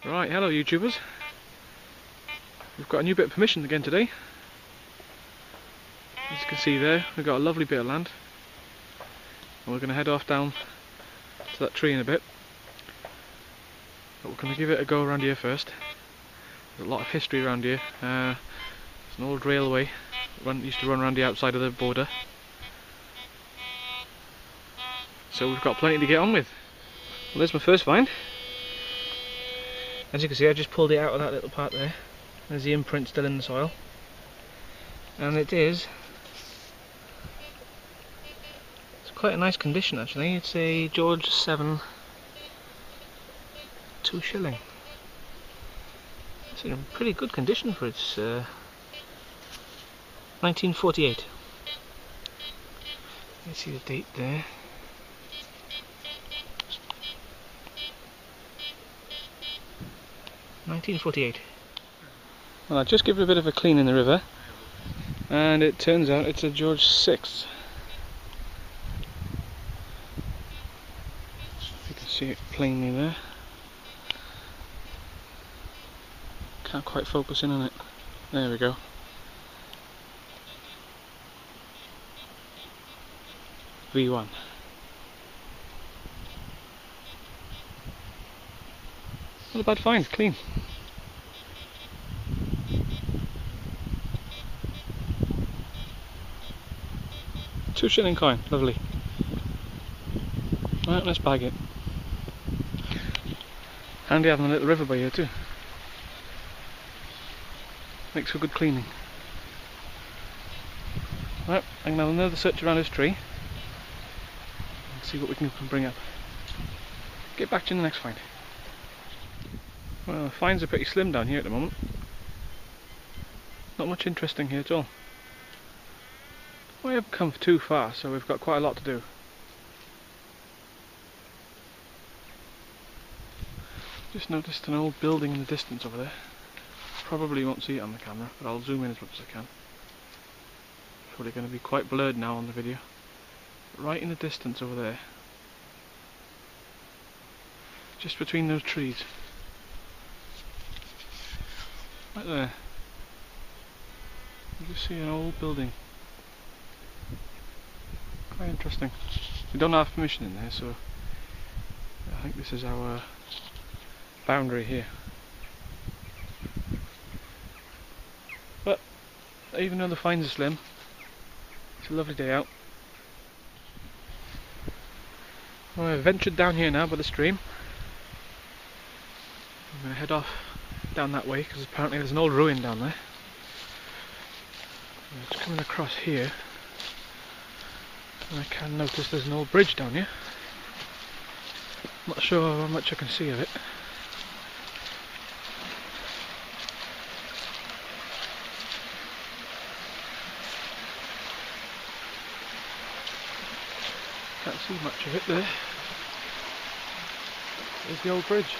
Right, hello YouTubers. We've got a new bit of permission again today. As you can see there, we've got a lovely bit of land. And we're going to head off down to that tree in a bit. But we're going to give it a go around here first. There's a lot of history around here. There's an old railway used to run around the outside of the border. So we've got plenty to get on with. Well, there's my first find. As you can see, I just pulled it out of that little part there. There's the imprint still in the soil. And it's quite a nice condition actually. It's a George 7 2 shilling. It's in pretty good condition for its 1948. You see the date there. $1948. Well, I just give it a bit of a clean in the river, and it turns out it's a George 6. You can see it plainly there. Can't quite focus in on it. There we go. V1. Not a bad find, clean. £2 coin, lovely. Right, let's bag it. Handy having a little river by here too. Makes for good cleaning. Right, I'm going to have another search around this tree and see what we can bring up. Get back to you in the next find. Well, the finds are pretty slim down here at the moment. Not much interesting here at all. We haven't come too far, so we've got quite a lot to do. Just noticed an old building in the distance over there. Probably won't see it on the camera, but I'll zoom in as much as I can. Probably going to be quite blurred now on the video. But right in the distance over there, just between those trees, right there, you just see an old building. Quite interesting. We don't have permission in there, so I think this is our boundary here. But even though the finds are slim, it's a lovely day out. Well, I've ventured down here now by the stream. I'm going to head off down that way because apparently there's an old ruin down there. It's coming across here. And I can notice there's an old bridge down here. Not sure how much I can see of it. Can't see much of it there. There's the old bridge.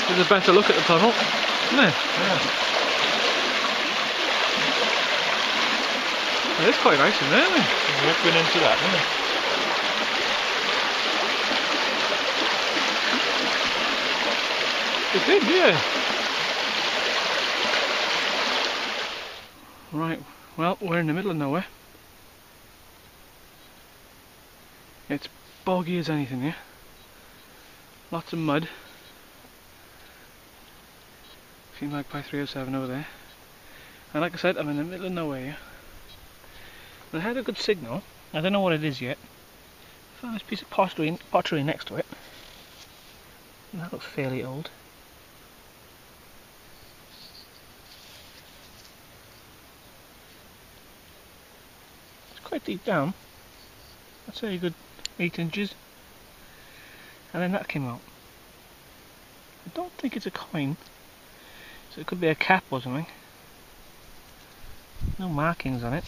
There's a better look at the tunnel, isn't there? Yeah. It is quite nice in there, isn't it? We've been into that, It haven't did, yeah. Right, well, we're in the middle of nowhere. It's boggy as anything here. Lots of mud. Seen Magpie 307 over there. And like I said, I'm in the middle of nowhere here. And I had a good signal. I don't know what it is yet. I found this piece of pottery next to it. And that looks fairly old. Quite deep down. I'd say a good 8 inches. And then that came out. I don't think it's a coin, so it could be a cap or something. No markings on it.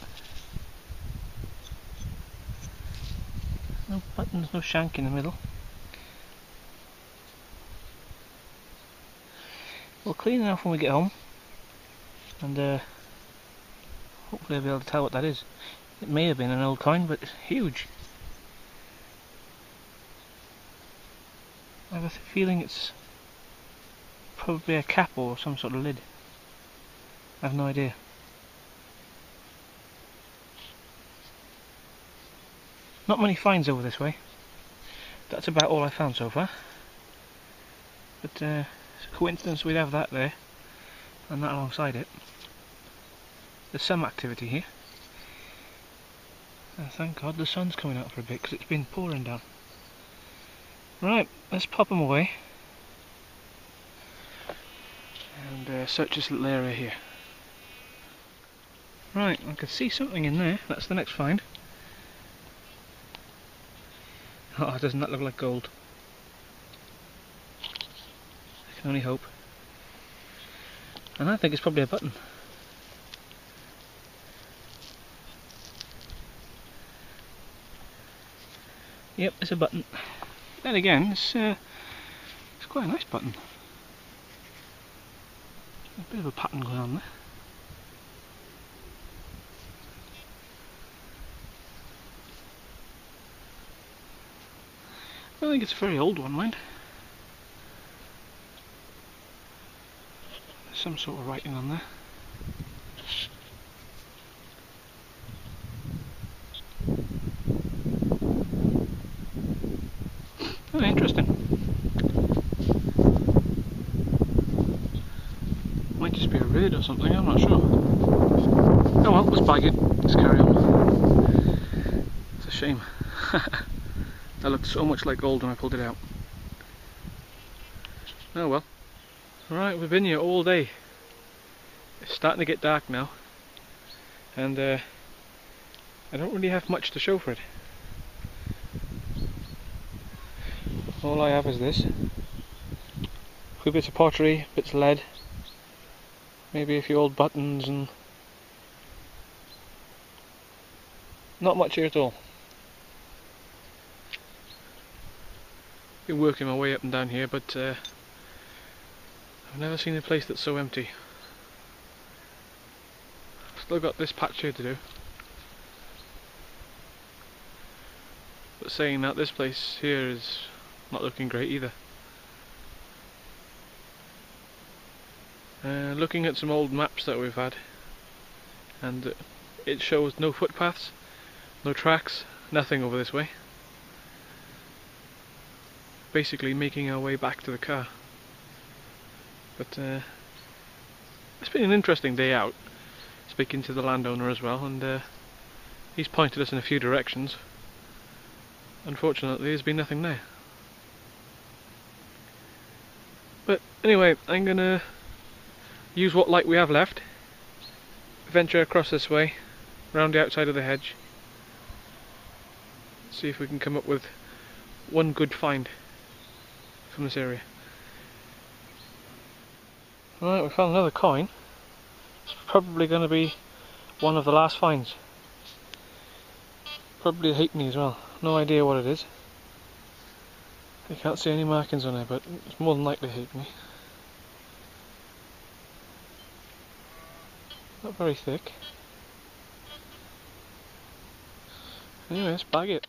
No buttons, no shank in the middle. We'll clean it off when we get home, and hopefully I'll be able to tell what that is. It may have been an old coin, but it's huge. I have a feeling it's probably a cap or some sort of lid. I have no idea. Not many finds over this way. That's about all I found so far. But it's a coincidence we'd have that there and that alongside it. There's some activity here. Oh, thank God the sun's coming out for a bit because it's been pouring down. Right, let's pop them away and search this little area here. Right, I can see something in there. That's the next find. Oh, doesn't that look like gold? I can only hope. And I think it's probably a button. Yep, it's a button. Then again, it's quite a nice button. A bit of a pattern going on there. I think it's a very old one, mind. There's some sort of writing on there. Oh, interesting. Might just be a raid or something, I'm not sure. Oh well, let's bag it. Let's carry on. It's a shame. That looked so much like gold when I pulled it out. Oh well. Right, we've been here all day. It's starting to get dark now. And I don't really have much to show for it. All I have is this. A few bits of pottery, bits of lead, maybe a few old buttons, and not much here at all. Been working my way up and down here, but I've never seen a place that's so empty. Still got this patch here to do. But saying that, this place here is not looking great either. Looking at some old maps that we've had, and it shows no footpaths, no tracks, nothing over this way. Basically making our way back to the car. But it's been an interesting day out, speaking to the landowner as well, and he's pointed us in a few directions. Unfortunately, there's been nothing there. But anyway, I'm gonna use what light we have left, venture across this way, round the outside of the hedge, see if we can come up with one good find from this area. Right, we found another coin. It's probably going to be one of the last finds. Probably a halfpenny as well. No idea what it is. I can't see any markings on it, but it's more than likely a halfpenny. Not very thick. Anyway, let's bag it.